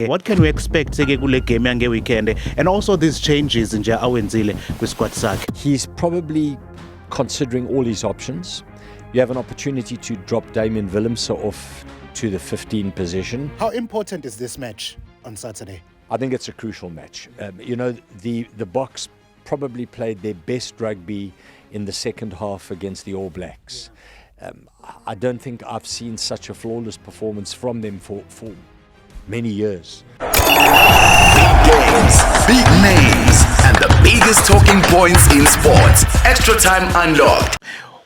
What can we expect kule game yange weekend, and also these changes nje awenzile kwisquad sakhe? He's probably considering all his options. You have an opportunity to drop Damian Willemse off to the 15 position. How important is this match on Saturday? I think it's a crucial match. The Boks probably played their best rugby in the second half against the All Blacks. I don't think I've seen such a flawless performance from them for many years. Big games, big names, and the biggest talking points in sports. Extra Time Unlocked.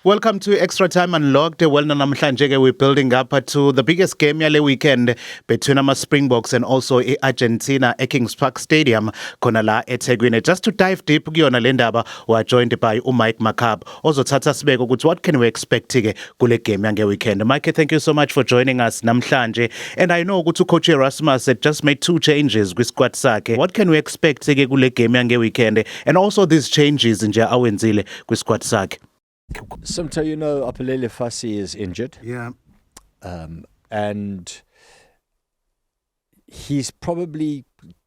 Welcome to Extra Time Unlocked. Well, namhlanje we're building up to the biggest game yale weekend between our Springboks and also Argentina at Kings Park Stadium khona la eThekwini. Just to dive deep kuyona le ndaba, we're joined by Mike Makaab. Ozothatha sibeke ukuthi what can we expect ke kule game yange weekend. Mike, thank you so much for joining us namhlanje. And I know ukuthi Coach Erasmus had just made 2 changes kwisquad sakhe. What can we expect ke kule game yange weekend, and also these changes nje awenzile kwisquad sakhe? Simtho, Apelele Fassi is injured. Yeah. And he's probably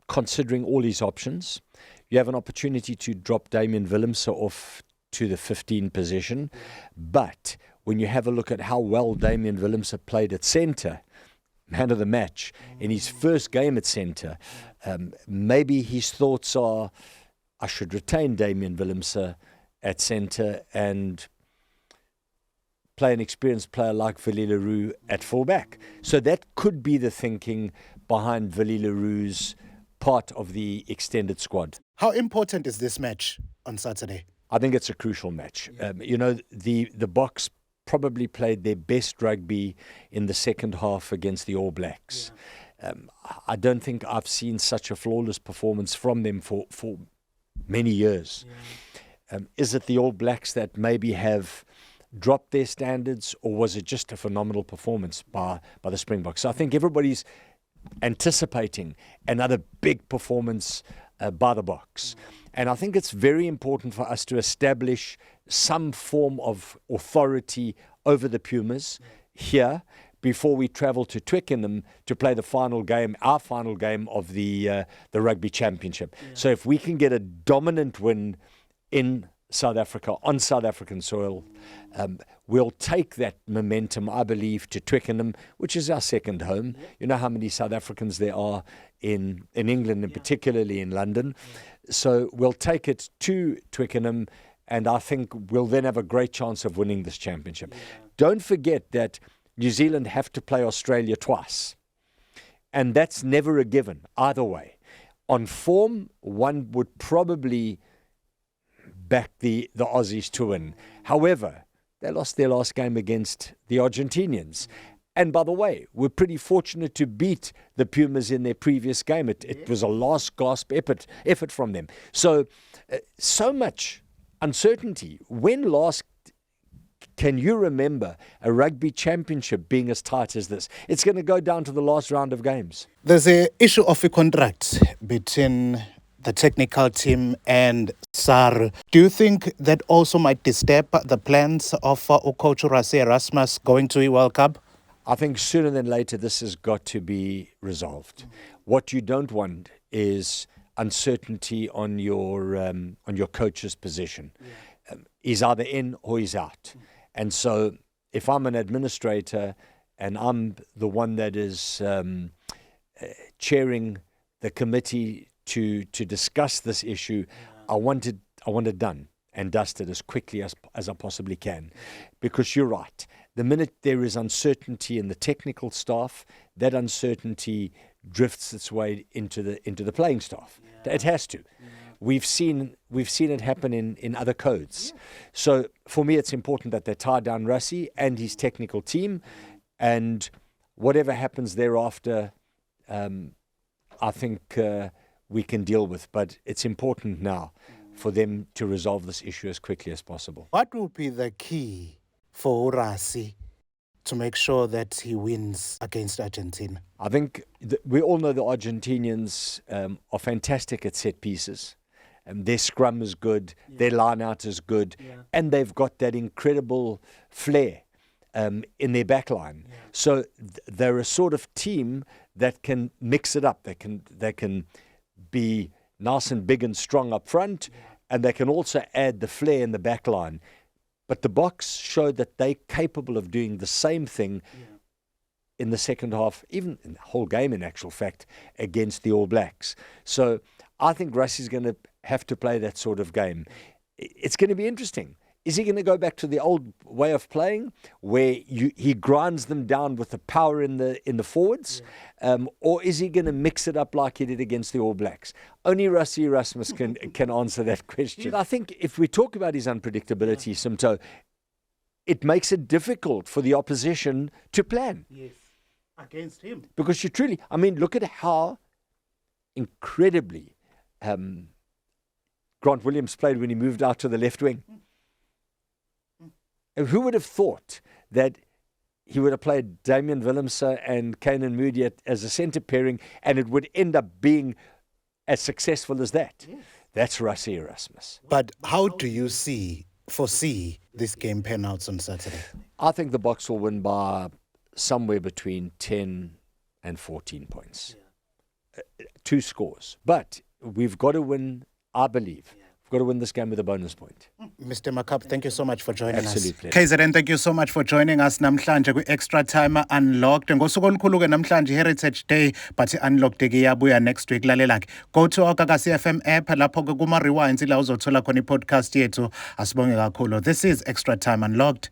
considering all his options. You have an opportunity to drop Damian Willemse off to the 15 position. But when you have a look at how well Damian Willemse played at centre, man of the match, in his first game at centre, maybe his thoughts are, I should retain Damian Willemse at centre and play an experienced player like Willie le Roux at fullback. So that could be the thinking behind Willie le Roux's part of the extended squad. How important is this match on Saturday? I think it's a crucial match. The Boks probably played their best rugby in the second half against the All Blacks. I don't think I've seen such a flawless performance from them for many years. Is it the All Blacks that maybe have dropped their standards, or was it just a phenomenal performance by the Springboks? So I think everybody's anticipating another big performance by the Boks. And I think it's very important for us to establish some form of authority over the Pumas here before we travel to Twickenham to play the final game, our final game of the Rugby Championship. So if we can get a dominant win in South Africa, on South African soil, we'll take that momentum, I believe, to Twickenham, which is our second home. You know how many South Africans there are in England, and particularly in London. So we'll take it to Twickenham, and I think we'll then have a great chance of winning this championship. Don't forget that New Zealand have to play Australia twice, and that's never a given either way. On form, one would probably back the Aussies to win. However, they lost their last game against the Argentinians. And by the way, we're pretty fortunate to beat the Pumas in their previous game. It was a last gasp effort from them. So much uncertainty. When last can you remember a rugby championship being as tight as this? It's going to go down to the last round of games. There's an issue of a contract between the technical team and SAR. Do you think that also might disturb the plans of Coach Erasmus going to a World Cup? I think sooner than later this has got to be resolved. What you don't want is uncertainty on your coach's position. He's either in or he's out. And so if I'm an administrator and I'm the one that is chairing the committee to discuss this issue, I want it done and dusted as quickly as I possibly can. Because you're right. The minute there is uncertainty in the technical staff, that uncertainty drifts its way into the playing staff. It has to. We've seen it happen in other codes. So for me, it's important that they tie down Rassie and his technical team, and whatever happens thereafter, I think we can deal with. But it's important now for them to resolve this issue as quickly as possible. What will be the key for Rassie to make sure that he wins against Argentina? I think we all know the Argentinians are fantastic at set pieces. Their scrum is good, their line out is good, and they've got that incredible flair in their back line. So they're a sort of team that can mix it up. They can be nice and big and strong up front, and they can also add the flair in the back line. But the Boks showed that they're capable of doing the same thing in the second half, even in the whole game, in actual fact, against the All Blacks. So I think Russie's going to have to play that sort of game. It's going to be interesting. Is he going to go back to the old way of playing, where he grinds them down with the power in the forwards, or is he going to mix it up like he did against the All Blacks? Only Rassie Erasmus can answer that question. I think if we talk about his unpredictability, Simtho, it makes it difficult for the opposition to plan. Yes, against him. Because you truly, I mean, look at how incredibly Grant Williams played when he moved out to the left wing. And who would have thought that he would have played Damian Willemse and Kainan Moody as a centre pairing, and it would end up being as successful as that? Yes. That's Rassie Erasmus. But how do you foresee this game pan out on Saturday? I think the Boks will win by somewhere between 10 and 14 points. 2 scores. But we've got to win, I believe. We've got to win this game with a bonus point. Mr. Makaab, thank you so much for joining Absolutely. us. KZN, thank you so much for joining us namhlanje kwi-Extra Time Unlocked. Ngosuku olukhulu-ke namhlanje Heritage Day, but Unlocked-ke iyabuya next week. Lalela-ke, go to our CFM app, lapho-ke kuma-rewinds ila uzothola khona i-podcast yethu. Asibonge kakhulu. This is Extra Time Unlocked.